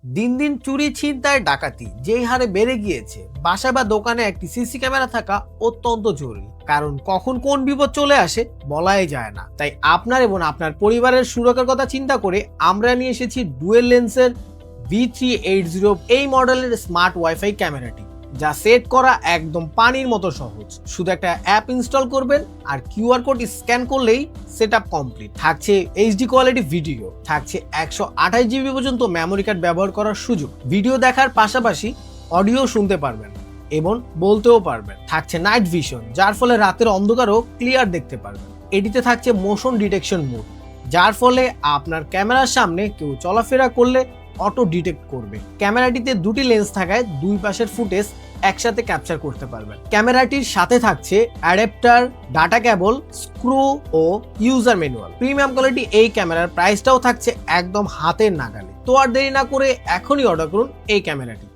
দিন দিন চুরি, ছিনতাই, ডাকাতি যেই হারে বেড়ে গিয়েছে, বাসায় বা দোকানে একটি সিসি ক্যামেরা থাকা অত্যন্ত জরুরি। কারণ কখন কোন বিপদ চলে আসে বলাই যায় না। তাই আপনার এবং আপনার পরিবারের সুরক্ষার কথা চিন্তা করে আমরা নিয়ে এসেছি ডুয়েল লেন্সের V380 এই মডেলের স্মার্ট ওয়াইফাই ক্যামেরাটি, যা সেট করা একদম পানির মতো সহজ। শুধু একটা অ্যাপ ইনস্টল করবেন আর কিউআর কোড স্ক্যান করলেই সেটআপ কমপ্লিট। থাকছে এইচডি কোয়ালিটি ভিডিও, থাকছে 128 জিবি পর্যন্ত মেমোরি কার্ড ব্যবহার করার সুযোগ, ভিডিও দেখার পাশাপাশি অডিও শুনতে পারবেন এবং বলতেও পারবেন। থাকছে নাইট ভিশন, যার ফলে রাতের অন্ধকারও ক্লিয়ার দেখতে পারবেন। এটিতে থাকছে মোশন ডিটেকশন মোড, যার ফলে আপনার ক্যামেরার সামনে কেউ চলাফেরা করলে অটো ডিটেক্ট করবে। ক্যামেরাটিতে দুটি লেন্স থাকায় দুই পাশের ফুটেজ একসাথে ক্যাপচার করতে পারবেন। ক্যামেরাটির সাথে থাকছে অ্যাডাপ্টার, ডাটা কেবল, স্ক্রু ও ইউজার ম্যানুয়াল। প্রিমিয়াম কোয়ালিটি এই ক্যামেরার প্রাইসটাও থাকছে একদম হাতের নাগালে। তো আর দেরি না করে এখনই অর্ডার করুন এই ক্যামেরাটি।